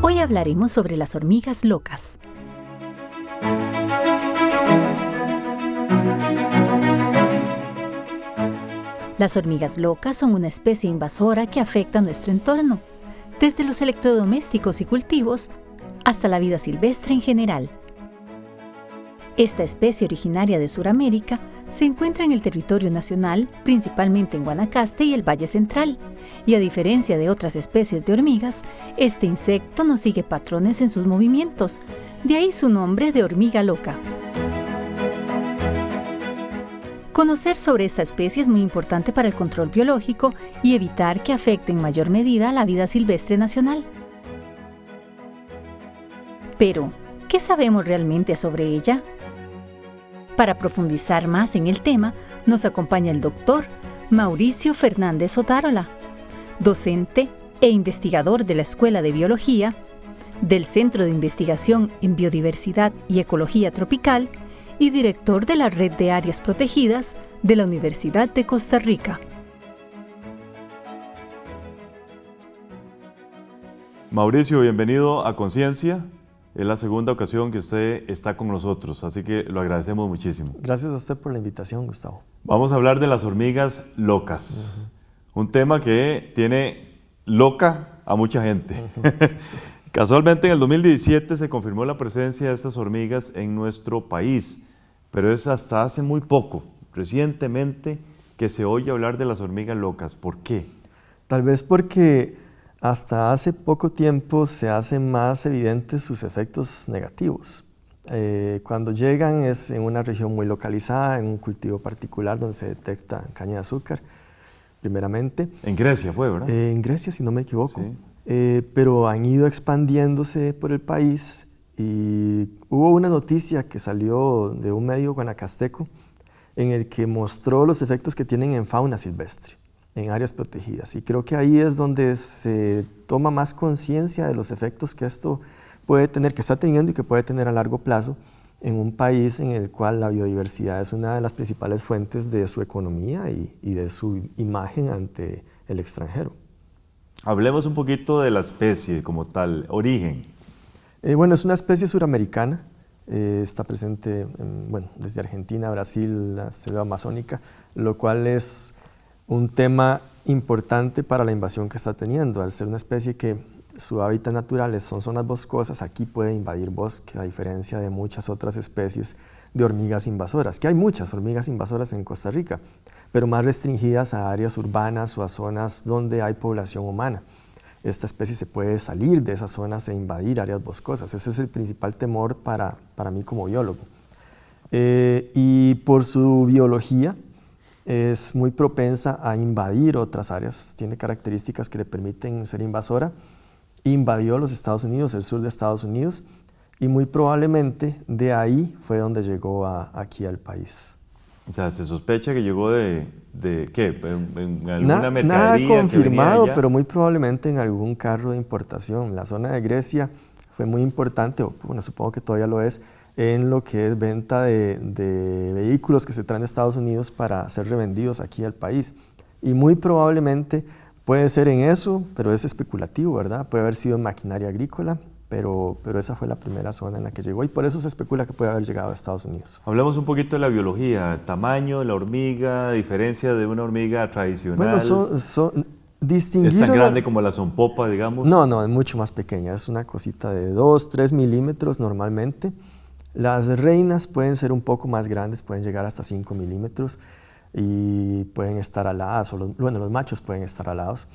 Hoy hablaremos sobre las hormigas locas. Las hormigas locas son una especie invasora que afecta a nuestro entorno, desde los electrodomésticos y cultivos hasta la vida silvestre en general. Esta especie originaria de Sudamérica se encuentra en el territorio nacional, principalmente en Guanacaste y el Valle Central, y a diferencia de otras especies de hormigas, este insecto no sigue patrones en sus movimientos, de ahí su nombre de hormiga loca. Conocer sobre esta especie es muy importante para el control biológico y evitar que afecte en mayor medida a la vida silvestre nacional. Pero, ¿qué sabemos realmente sobre ella? Para profundizar más en el tema, nos acompaña el doctor Mauricio Fernández Otárola, docente e investigador de la Escuela de Biología, del Centro de Investigación en Biodiversidad y Ecología Tropical y director de la Red de Áreas Protegidas de la Universidad de Costa Rica. Mauricio, bienvenido a Conciencia. Es la segunda ocasión que usted está con nosotros, así que lo agradecemos muchísimo. Gracias a usted por la invitación, Gustavo. Vamos a hablar de las hormigas locas, un tema que tiene loca a mucha gente. Casualmente en el 2017 se confirmó la presencia de estas hormigas en nuestro país, pero es hasta hace muy poco, recientemente, que se oye hablar de las hormigas locas. ¿Por qué? Tal vez porque hasta hace poco tiempo se hacen más evidentes sus efectos negativos. Cuando llegan es en una región muy localizada, en un cultivo particular donde se detecta caña de azúcar, primeramente. En Grecia fue, ¿verdad? En Grecia, si no me equivoco. Sí. Pero han ido expandiéndose por el país y hubo una noticia que salió de un medio guanacasteco en el que mostró los efectos que tienen en fauna silvestre, en áreas protegidas. Y creo que ahí es donde se toma más conciencia de los efectos que esto puede tener, que está teniendo y que puede tener a largo plazo en un país en el cual la biodiversidad es una de las principales fuentes de su economía y de su imagen ante el extranjero. Hablemos un poquito de la especie como tal, origen. Bueno, es una especie suramericana, está presente desde Argentina, Brasil, la selva amazónica, lo cual es un tema importante para la invasión que está teniendo. Al ser una especie que su hábitat natural son zonas boscosas, aquí puede invadir bosque, a diferencia de muchas otras especies de hormigas invasoras, que hay muchas hormigas invasoras en Costa Rica, pero más restringidas a áreas urbanas o a zonas donde hay población humana. Esta especie se puede salir de esas zonas e invadir áreas boscosas. Ese es el principal temor para mí como biólogo. Y por su biología, es muy propensa a invadir otras áreas, tiene características que le permiten ser invasora. Invadió los Estados Unidos, el sur de Estados Unidos, y muy probablemente de ahí fue donde llegó aquí al país. O sea, se sospecha que llegó de ¿qué? ¿En alguna mercadería? Nada confirmado, que pero muy probablemente en algún carro de importación. La zona de Grecia fue muy importante, bueno, supongo que todavía lo es, en lo que es venta de vehículos que se traen de Estados Unidos para ser revendidos aquí al país. Y muy probablemente puede ser en eso, pero es especulativo, ¿verdad? Puede haber sido en maquinaria agrícola, pero esa fue la primera zona en la que llegó y por eso se especula que puede haber llegado a Estados Unidos. Hablemos un poquito de la biología, tamaño de la hormiga, diferencia de una hormiga tradicional. Bueno, distinguir ¿Es tan grande como la zompopa, digamos? No, es mucho más pequeña, es una cosita de 2-3 milímetros normalmente. Las reinas pueden ser un poco más grandes, pueden llegar hasta 5 milímetros y pueden estar aladas, los machos pueden estar alados.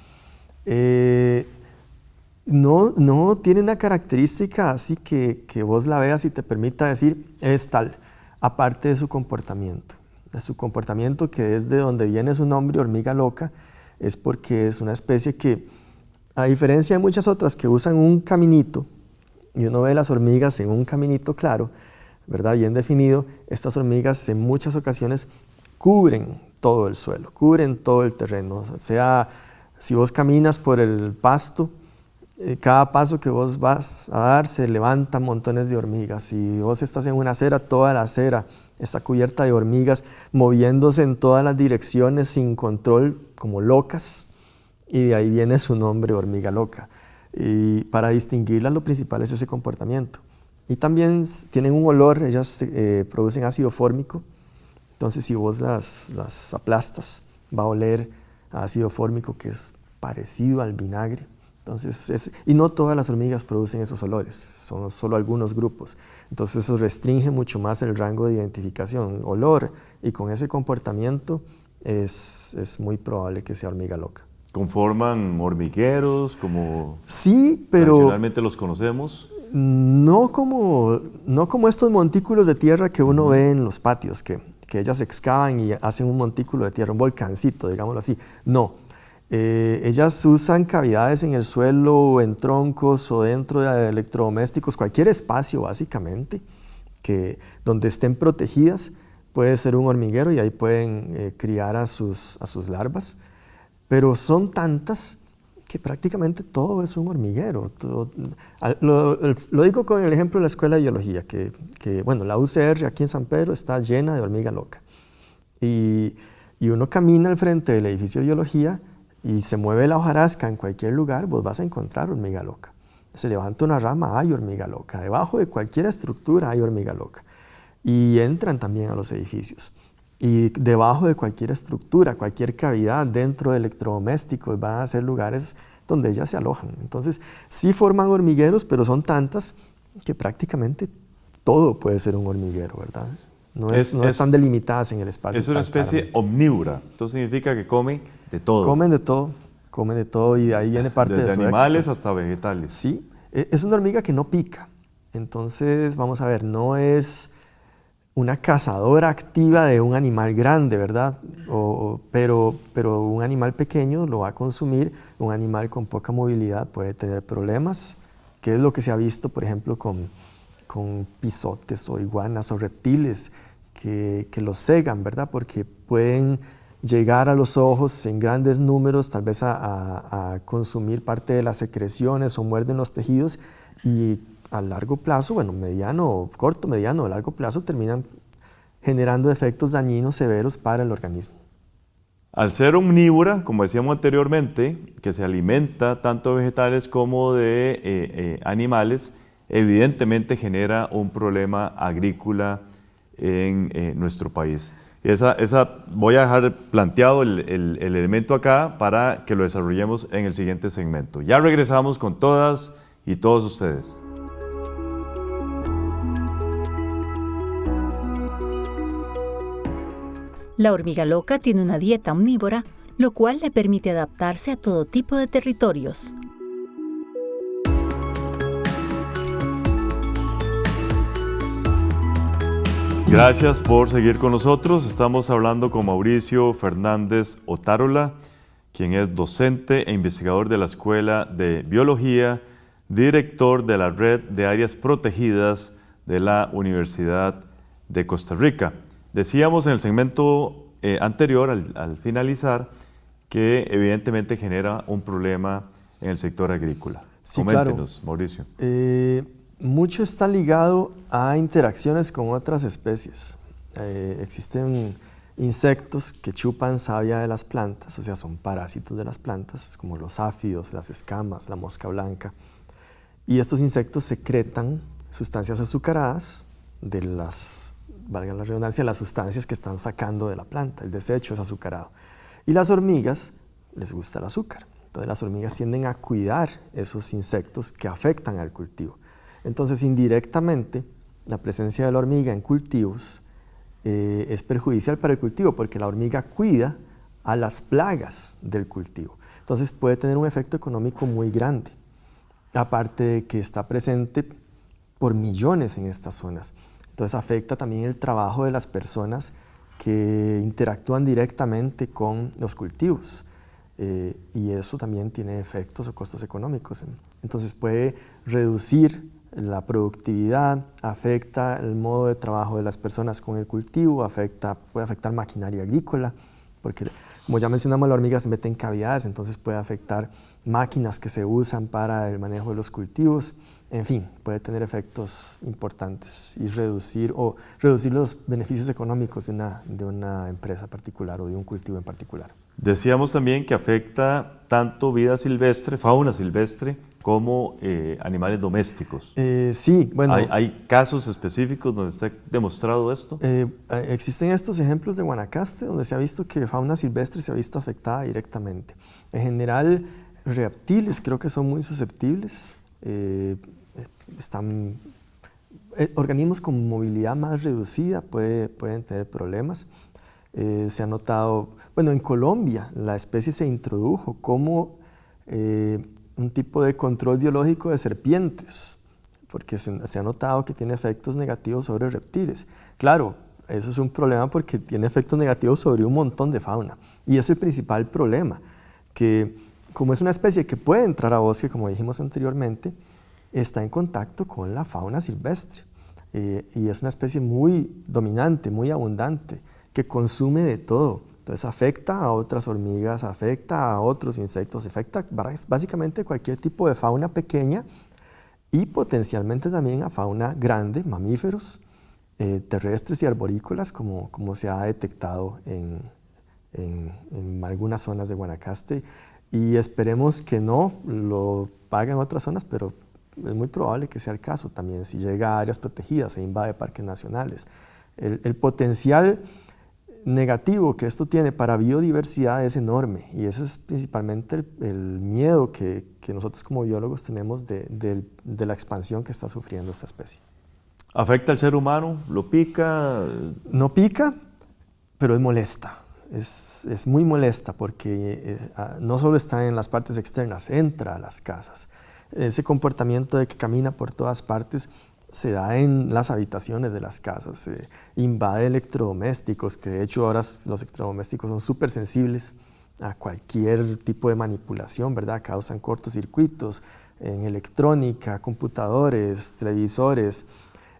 No tiene una característica así que vos la veas y te permita decir es tal, aparte de su comportamiento. De su comportamiento, que es de donde viene su nombre, hormiga loca, es porque es una especie que, a diferencia de muchas otras que usan un caminito, y uno ve las hormigas en un caminito claro, ¿verdad? Bien definido, estas hormigas en muchas ocasiones cubren todo el suelo, cubren todo el terreno. O sea, si vos caminas por el pasto, cada paso que vos vas a dar se levantan montones de hormigas. Si vos estás en una acera, toda la acera está cubierta de hormigas moviéndose en todas las direcciones sin control, como locas, y de ahí viene su nombre, hormiga loca. Y para distinguirlas lo principal es ese comportamiento. Y también tienen un olor, ellas producen ácido fórmico, entonces si vos las aplastas va a oler a ácido fórmico que es parecido al vinagre. Entonces y no todas las hormigas producen esos olores, son solo algunos grupos. Entonces eso restringe mucho más el rango de identificación. Olor y con ese comportamiento es muy probable que sea hormiga loca. ¿Conforman hormigueros como sí, pero tradicionalmente los conocemos? No como estos montículos de tierra que uno ve en los patios, que ellas excavan y hacen un montículo de tierra, un volcancito, digámoslo así. No, ellas usan cavidades en el suelo, en troncos o dentro de electrodomésticos, cualquier espacio básicamente, donde estén protegidas, puede ser un hormiguero y ahí pueden criar a sus larvas, pero son tantas que prácticamente todo es un hormiguero. Lo digo con el ejemplo de la Escuela de Biología, que bueno, la UCR aquí en San Pedro está llena de hormiga loca. Y uno camina al frente del edificio de Biología y se mueve la hojarasca en cualquier lugar, vos vas a encontrar hormiga loca. Se levanta una rama, hay hormiga loca. Debajo de cualquier estructura hay hormiga loca. Y entran también a los edificios. Y debajo de cualquier estructura, cualquier cavidad dentro de electrodomésticos van a ser lugares donde ellas se alojan. Entonces, sí forman hormigueros, pero son tantas que prácticamente todo puede ser un hormiguero, ¿verdad? No están delimitadas en el espacio. Es una especie omnívora, entonces significa que comen de todo. Comen de todo y de ahí viene parte de su éxito. Desde animales hasta vegetales. Sí, es una hormiga que no pica. Entonces, vamos a ver, no es una cazadora activa de un animal grande, ¿verdad? Pero un animal pequeño lo va a consumir, un animal con poca movilidad puede tener problemas, que es lo que se ha visto, por ejemplo, con pisotes o iguanas o reptiles que los cegan, ¿verdad? Porque pueden llegar a los ojos en grandes números, tal vez a consumir parte de las secreciones o muerden los tejidos y a largo plazo, bueno, corto, mediano o largo plazo, terminan generando efectos dañinos severos para el organismo. Al ser omnívora, como decíamos anteriormente, que se alimenta tanto de vegetales como de animales, evidentemente genera un problema agrícola en nuestro país. Voy a dejar planteado el elemento acá para que lo desarrollemos en el siguiente segmento. Ya regresamos con todas y todos ustedes. La hormiga loca tiene una dieta omnívora, lo cual le permite adaptarse a todo tipo de territorios. Gracias por seguir con nosotros. Estamos hablando con Mauricio Fernández Otárola, quien es docente e investigador de la Escuela de Biología, director de la Red de Áreas Protegidas de la Universidad de Costa Rica. Decíamos en el segmento anterior, al finalizar, que evidentemente genera un problema en el sector agrícola. Sí, coméntenos, claro. Mauricio. Mucho está ligado a interacciones con otras especies. Existen insectos que chupan savia de las plantas, o sea, son parásitos de las plantas, como los áfidos, las escamas, la mosca blanca. Y estos insectos secretan sustancias azucaradas de valga la redundancia, las sustancias que están sacando de la planta. El desecho es azucarado. Y las hormigas les gusta el azúcar. Entonces las hormigas tienden a cuidar esos insectos que afectan al cultivo. Entonces, indirectamente, la presencia de la hormiga en cultivos es perjudicial para el cultivo porque la hormiga cuida a las plagas del cultivo. Entonces, puede tener un efecto económico muy grande, aparte de que está presente por millones en estas zonas. Entonces, afecta también el trabajo de las personas que interactúan directamente con los cultivos. Y eso también tiene efectos o costos económicos. Entonces, puede reducir la productividad, afecta el modo de trabajo de las personas con el cultivo, puede afectar maquinaria agrícola, porque como ya mencionamos, la hormiga se mete en cavidades, entonces puede afectar máquinas que se usan para el manejo de los cultivos. En fin, puede tener efectos importantes y reducir los beneficios económicos de una empresa particular o de un cultivo en particular. Decíamos también que afecta tanto vida silvestre, fauna silvestre, como animales domésticos. Sí, bueno. ¿Hay casos específicos donde está demostrado esto? Existen estos ejemplos de Guanacaste donde se ha visto que fauna silvestre se ha visto afectada directamente. En general, reptiles creo que son muy susceptibles. Organismos con movilidad más reducida pueden tener problemas. Se ha notado, bueno, en Colombia la especie se introdujo como un tipo de control biológico de serpientes, porque se ha notado que tiene efectos negativos sobre reptiles. Claro, eso es un problema porque tiene efectos negativos sobre un montón de fauna. Y ese es el principal problema, que como es una especie que puede entrar a bosque, como dijimos anteriormente, está en contacto con la fauna silvestre. Y es una especie muy dominante, muy abundante, que consume de todo. Entonces afecta a otras hormigas, afecta a otros insectos, afecta básicamente cualquier tipo de fauna pequeña y potencialmente también a fauna grande, mamíferos, terrestres y arborícolas, como se ha detectado en algunas zonas de Guanacaste. Y esperemos que no lo hagan otras zonas, pero es muy probable que sea el caso también, si llega a áreas protegidas e invade parques nacionales. El potencial negativo que esto tiene para biodiversidad es enorme y ese es principalmente el miedo que nosotros como biólogos tenemos de la expansión que está sufriendo esta especie. ¿Afecta al ser humano? ¿Lo pica? No pica, pero es molesta. Es muy molesta porque no solo está en las partes externas, entra a las casas. Ese comportamiento de que camina por todas partes se da en las habitaciones de las casas, invade electrodomésticos, que de hecho ahora los electrodomésticos son súper sensibles a cualquier tipo de manipulación, ¿verdad? Causan cortocircuitos en electrónica, computadores, televisores.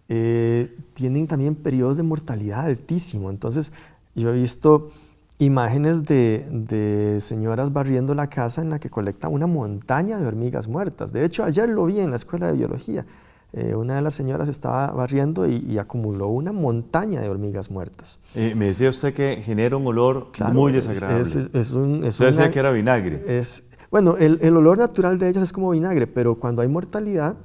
Tienen también periodos de mortalidad altísimo. Entonces, yo he visto imágenes de señoras barriendo la casa en la que colectan una montaña de hormigas muertas. De hecho, ayer lo vi en la escuela de biología. Una de las señoras estaba barriendo y acumuló una montaña de hormigas muertas. Me decía usted que genera un olor muy desagradable. Usted decía que era vinagre. Bueno, el olor natural de ellas es como vinagre, pero cuando hay mortalidad,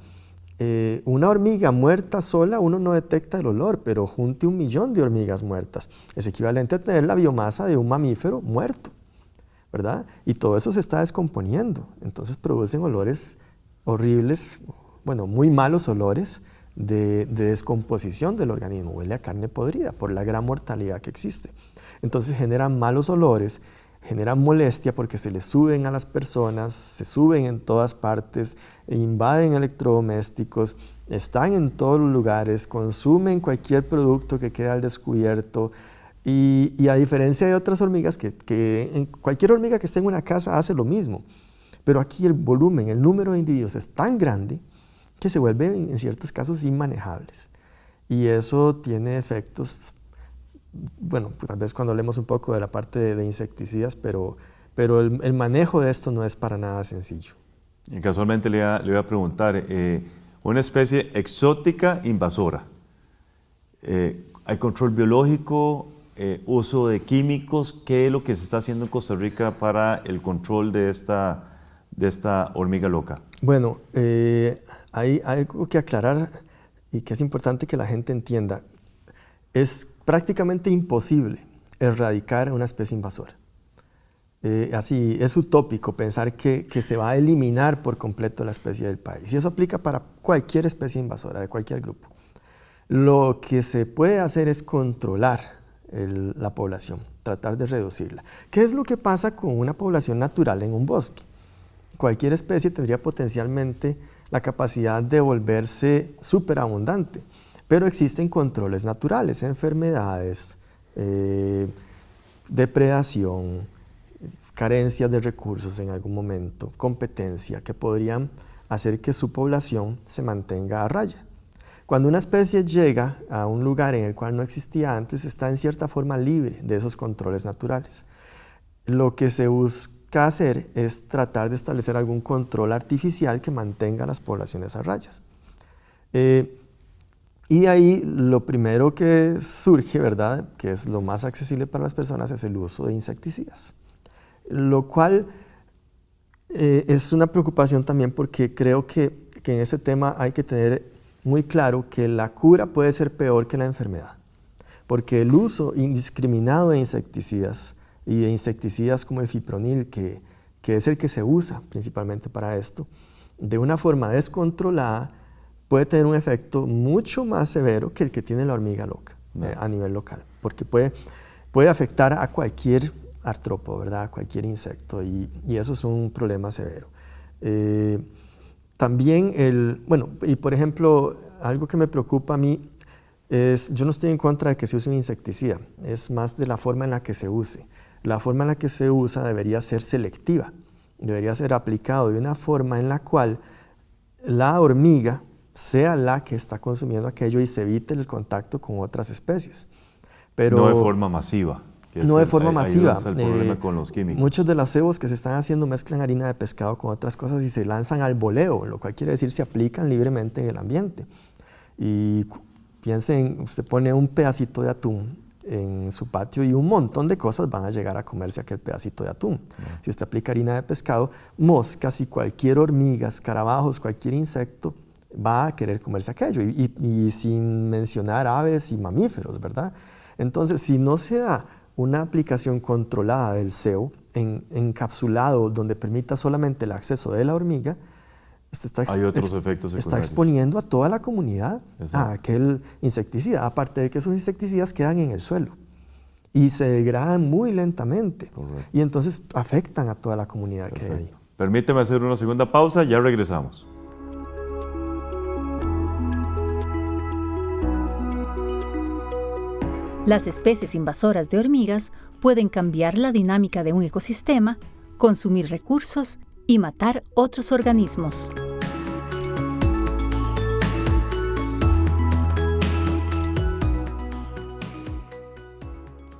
una hormiga muerta sola uno no detecta el olor, pero junte 1 millón de hormigas muertas es equivalente a tener la biomasa de un mamífero muerto, ¿verdad? Y todo eso se está descomponiendo, entonces producen olores horribles, bueno, muy malos olores de descomposición del organismo, huele a carne podrida por la gran mortalidad que existe. Entonces generan malos olores, generan molestia porque se les suben a las personas, se suben en todas partes, invaden electrodomésticos, están en todos los lugares, consumen cualquier producto que quede al descubierto y a diferencia de otras hormigas, cualquier hormiga que esté en una casa hace lo mismo, pero aquí el volumen, el número de individuos es tan grande que se vuelven en ciertos casos inmanejables y eso tiene efectos. Bueno, tal vez cuando hablemos un poco de la parte de insecticidas, pero el manejo de esto no es para nada sencillo. Y casualmente le iba a preguntar, una especie exótica invasora, ¿hay control biológico, uso de químicos? ¿Qué es lo que se está haciendo en Costa Rica para el control de esta hormiga loca? Bueno, hay algo que aclarar y que es importante que la gente entienda. Es prácticamente imposible erradicar una especie invasora. Así, es utópico pensar que se va a eliminar por completo la especie del país. Y eso aplica para cualquier especie invasora, de cualquier grupo. Lo que se puede hacer es controlar la población, tratar de reducirla. ¿Qué es lo que pasa con una población natural en un bosque? Cualquier especie tendría potencialmente la capacidad de volverse superabundante. Pero existen controles naturales, enfermedades, depredación, carencias de recursos en algún momento, competencia, que podrían hacer que su población se mantenga a raya. Cuando una especie llega a un lugar en el cual no existía antes, está en cierta forma libre de esos controles naturales. Lo que se busca hacer es tratar de establecer algún control artificial que mantenga las poblaciones a rayas. Y ahí lo primero que surge, ¿verdad?, que es lo más accesible para las personas, es el uso de insecticidas, lo cual Es una preocupación también porque creo que en ese tema hay que tener muy claro que la cura puede ser peor que la enfermedad, porque el uso indiscriminado de insecticidas y de insecticidas como el fipronil, que es el que se usa principalmente para esto, de una forma descontrolada puede tener un efecto mucho más severo que el que tiene la hormiga loca a nivel local, porque puede afectar a cualquier artrópodo, ¿verdad? A cualquier insecto, y eso es un problema severo. También y por ejemplo, algo que me preocupa a mí es, yo no estoy en contra de que se use un insecticida, es más de la forma en la que se use. La forma en la que se usa debería ser selectiva, debería ser aplicado de una forma en la cual la hormiga sea la que está consumiendo aquello y se evite el contacto con otras especies. Pero no de forma masiva. No de forma masiva. Ahí está el problema con los químicos. Muchos de los cebos que se están haciendo mezclan harina de pescado con otras cosas y se lanzan al voleo, lo cual quiere decir se aplican libremente en el ambiente. Y piensen, usted pone un pedacito de atún en su patio y un montón de cosas van a llegar a comerse aquel pedacito de atún. Si usted aplica harina de pescado, moscas y cualquier hormiga, escarabajos, cualquier insecto va a querer comerse aquello, y sin mencionar aves y mamíferos, ¿verdad? Entonces, si no se da una aplicación controlada del cebo, encapsulado, donde permita solamente el acceso de la hormiga, hay otros efectos secundarios. Está exponiendo a toda la comunidad a aquel insecticida, aparte de que esos insecticidas quedan en el suelo y se degradan muy lentamente. Correcto. Y entonces afectan a toda la comunidad. Perfecto. Que hay ahí. Permíteme hacer una segunda pausa, ya regresamos. Las especies invasoras de hormigas pueden cambiar la dinámica de un ecosistema, consumir recursos y matar otros organismos.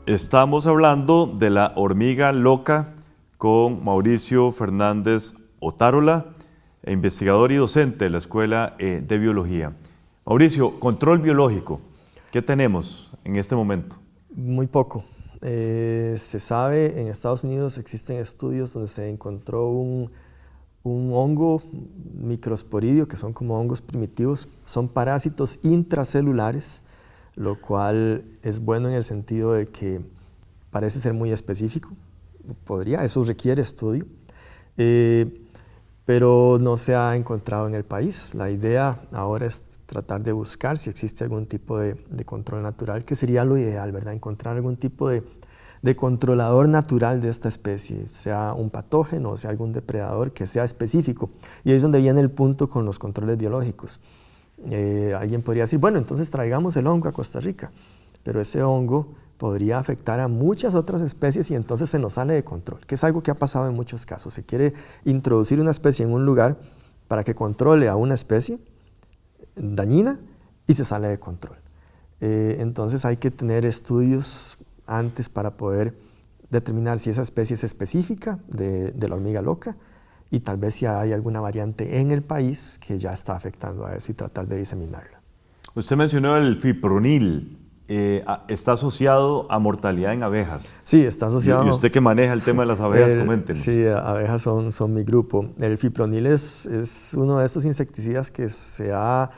Estamos hablando de la hormiga loca con Mauricio Fernández Otárola, investigador y docente de la Escuela de Biología. Mauricio, control biológico, ¿qué tenemos en este momento? Muy poco. Se sabe, en Estados Unidos existen estudios donde se encontró un hongo microsporidio, que son como hongos primitivos, son parásitos intracelulares, lo cual es bueno en el sentido de que parece ser muy específico, eso requiere estudio, pero no se ha encontrado en el país. La idea ahora es tratar de buscar si existe algún tipo de control natural, que sería lo ideal, ¿verdad? Encontrar algún tipo de controlador natural de esta especie, sea un patógeno o sea algún depredador que sea específico. Y ahí es donde viene el punto con los controles biológicos. Alguien podría decir, bueno, entonces traigamos el hongo a Costa Rica, pero ese hongo podría afectar a muchas otras especies y entonces se nos sale de control, que es algo que ha pasado en muchos casos. Se quiere introducir una especie en un lugar para que controle a una especie dañina y se sale de control. Entonces hay que tener estudios antes para poder determinar si esa especie es específica de la hormiga loca y tal vez si hay alguna variante en el país que ya está afectando a eso y tratar de diseminarla. Usted mencionó el fipronil. ¿Está asociado a mortalidad en abejas? Sí, está asociado. ¿Y usted que maneja el tema de las abejas? Coméntenos. Sí, abejas son mi grupo. El fipronil es uno de estos insecticidas que se ha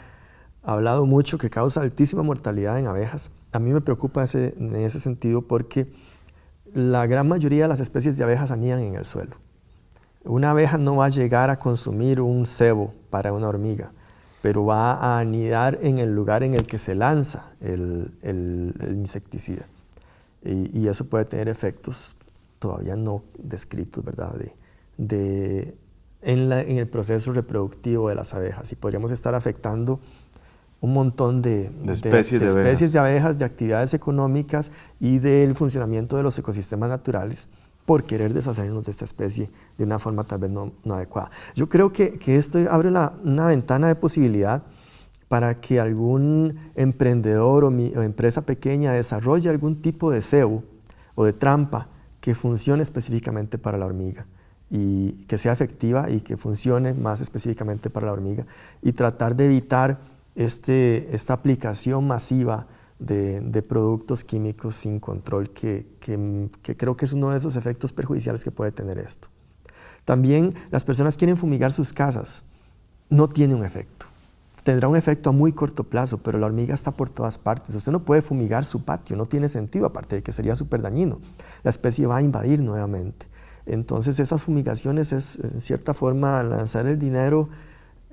hablado mucho, que causa altísima mortalidad en abejas. A mí me preocupa en ese sentido porque la gran mayoría de las especies de abejas anidan en el suelo. Una abeja no va a llegar a consumir un cebo para una hormiga, pero va a anidar en el lugar en el que se lanza el insecticida. Y eso puede tener efectos todavía no descritos, ¿verdad? En el proceso reproductivo de las abejas. Y podríamos estar afectando un montón de especies de abejas, de actividades económicas y del funcionamiento de los ecosistemas naturales por querer deshacernos de esta especie de una forma tal vez no adecuada. Yo creo que esto abre una ventana de posibilidad para que algún emprendedor o empresa pequeña desarrolle algún tipo de cebo o de trampa que funcione específicamente para la hormiga y que sea efectiva y que funcione más específicamente para la hormiga y tratar de evitar esta aplicación masiva de productos químicos sin control que creo que es uno de esos efectos perjudiciales que puede tener esto. También las personas quieren fumigar sus casas. No tiene un efecto. Tendrá un efecto a muy corto plazo, pero la hormiga está por todas partes. Usted no puede fumigar su patio, no tiene sentido, aparte de que sería súper dañino. La especie va a invadir nuevamente. Entonces esas fumigaciones es, en cierta forma, lanzar el dinero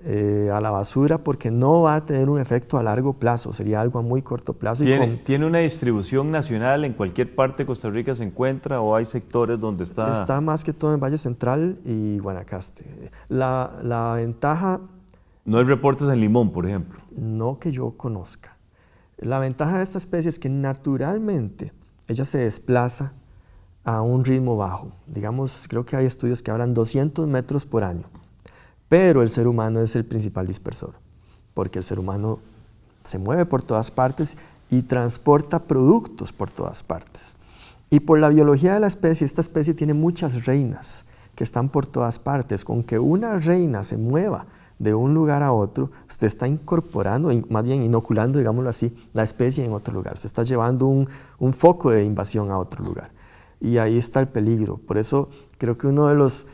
a la basura porque no va a tener un efecto a largo plazo, sería algo a muy corto plazo. ¿Tiene una distribución nacional? ¿En cualquier parte de Costa Rica se encuentra o hay sectores donde está? Está más que todo en Valle Central y Guanacaste. La ventaja... ¿No hay reportes en Limón, por ejemplo? No que yo conozca. La ventaja de esta especie es que naturalmente ella se desplaza a un ritmo bajo. Digamos, creo que hay estudios que hablan 200 metros por año. Pero el ser humano es el principal dispersor, porque el ser humano se mueve por todas partes y transporta productos por todas partes. Y por la biología de la especie, esta especie tiene muchas reinas que están por todas partes. Con que una reina se mueva de un lugar a otro, usted está incorporando, más bien inoculando, digámoslo así, la especie en otro lugar. Se está llevando un foco de invasión a otro lugar. Y ahí está el peligro. Por eso creo que uno de los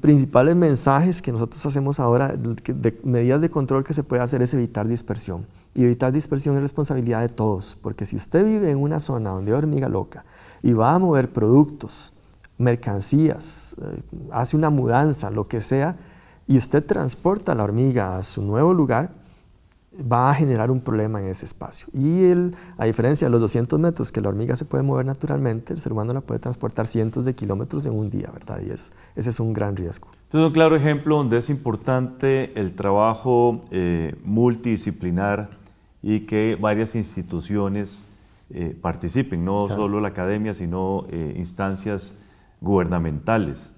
principales mensajes que nosotros hacemos ahora, de medidas de control que se puede hacer, es evitar dispersión. Y evitar dispersión es responsabilidad de todos, porque si usted vive en una zona donde hay hormiga loca y va a mover productos, mercancías, hace una mudanza, lo que sea, y usted transporta la hormiga a su nuevo lugar, va a generar un problema en ese espacio. Y a diferencia de los 200 metros que la hormiga se puede mover naturalmente, el ser humano la puede transportar cientos de kilómetros en un día, ¿verdad? Y ese es un gran riesgo. Este es un claro ejemplo donde es importante el trabajo multidisciplinar y que varias instituciones participen, no solo la academia, sino instancias gubernamentales.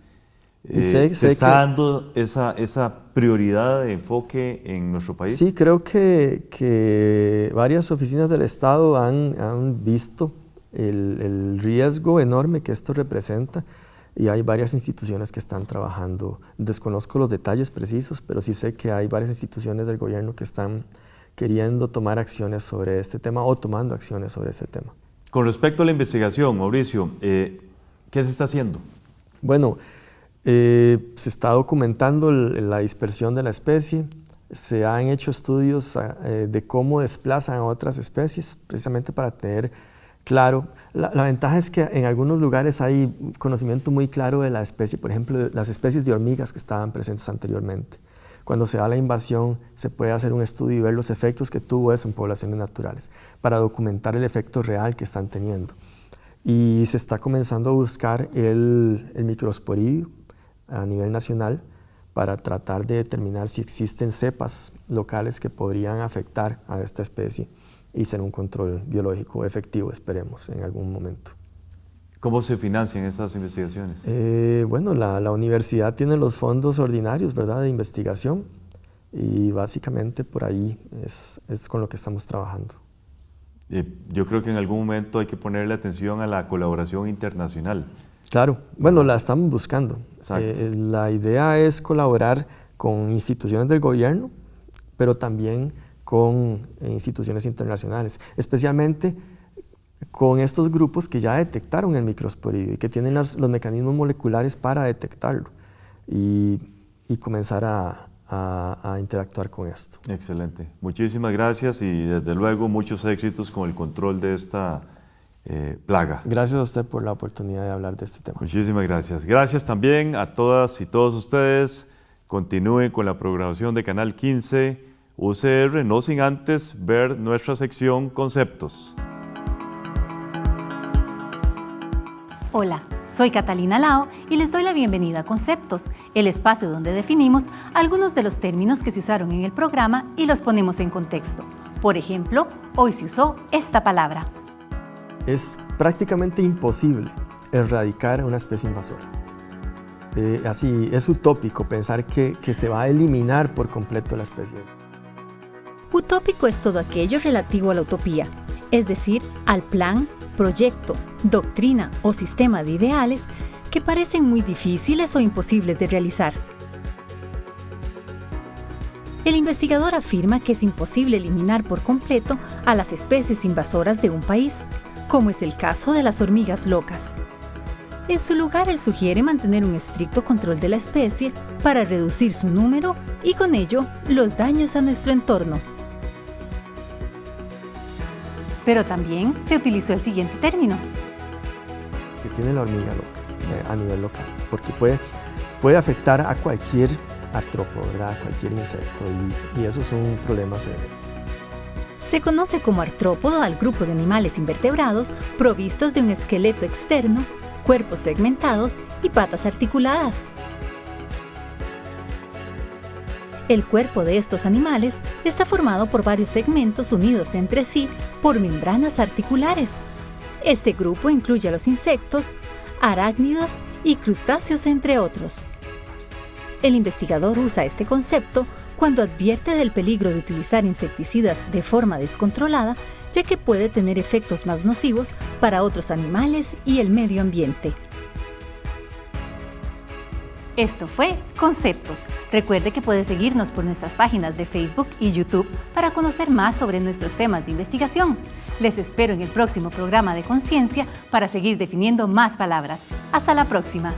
¿Se está dando esa prioridad de enfoque en nuestro país? Sí, creo que varias oficinas del Estado han visto el riesgo enorme que esto representa y hay varias instituciones que están trabajando. Desconozco los detalles precisos, pero sí sé que hay varias instituciones del gobierno que están queriendo tomar acciones sobre este tema o tomando acciones sobre este tema. Con respecto a la investigación, Mauricio, ¿qué se está haciendo? Bueno, se está documentando la dispersión de la especie, se han hecho estudios de cómo desplazan a otras especies, precisamente para tener claro. La ventaja es que en algunos lugares hay conocimiento muy claro de la especie, por ejemplo, de las especies de hormigas que estaban presentes anteriormente. Cuando se da la invasión, se puede hacer un estudio y ver los efectos que tuvo eso en poblaciones naturales, para documentar el efecto real que están teniendo. Y se está comenzando a buscar el microsporidio a nivel nacional para tratar de determinar si existen cepas locales que podrían afectar a esta especie y ser un control biológico efectivo, esperemos, en algún momento. ¿Cómo se financian estas investigaciones? Bueno, la universidad tiene los fondos ordinarios, ¿verdad?, de investigación y básicamente por ahí es con lo que estamos trabajando. Yo creo que en algún momento hay que ponerle atención a la colaboración internacional. Claro, bueno, la estamos buscando. La idea es colaborar con instituciones del gobierno, pero también con instituciones internacionales, especialmente con estos grupos que ya detectaron el microsporidio y que tienen los mecanismos moleculares para detectarlo y comenzar a interactuar con esto. Excelente. Muchísimas gracias y desde luego muchos éxitos con el control de esta plaga. Gracias a usted por la oportunidad de hablar de este tema. Muchísimas gracias. Gracias también a todas y todos ustedes. Continúen con la programación de Canal 15 UCR, no sin antes ver nuestra sección Conceptos. Hola, soy Catalina Lao y les doy la bienvenida a Conceptos, el espacio donde definimos algunos de los términos que se usaron en el programa y los ponemos en contexto. Por ejemplo, hoy se usó esta palabra. Es prácticamente imposible erradicar una especie invasora. Así, es utópico pensar que se va a eliminar por completo la especie. Utópico es todo aquello relativo a la utopía, es decir, al plan, proyecto, doctrina o sistema de ideales que parecen muy difíciles o imposibles de realizar. El investigador afirma que es imposible eliminar por completo a las especies invasoras de un país, como es el caso de las hormigas locas. En su lugar, él sugiere mantener un estricto control de la especie para reducir su número y con ello los daños a nuestro entorno. Pero también se utilizó el siguiente término. Que tiene la hormiga loca a nivel local, porque puede afectar a cualquier artrópodo, ¿verdad? A cualquier insecto y eso es un problema severo. Se conoce como artrópodo al grupo de animales invertebrados provistos de un esqueleto externo, cuerpos segmentados y patas articuladas. El cuerpo de estos animales está formado por varios segmentos unidos entre sí por membranas articulares. Este grupo incluye a los insectos, arácnidos y crustáceos, entre otros. El investigador usa este concepto cuando advierte del peligro de utilizar insecticidas de forma descontrolada, ya que puede tener efectos más nocivos para otros animales y el medio ambiente. Esto fue Conceptos. Recuerde que puede seguirnos por nuestras páginas de Facebook y YouTube para conocer más sobre nuestros temas de investigación. Les espero en el próximo programa de Conciencia para seguir definiendo más palabras. Hasta la próxima.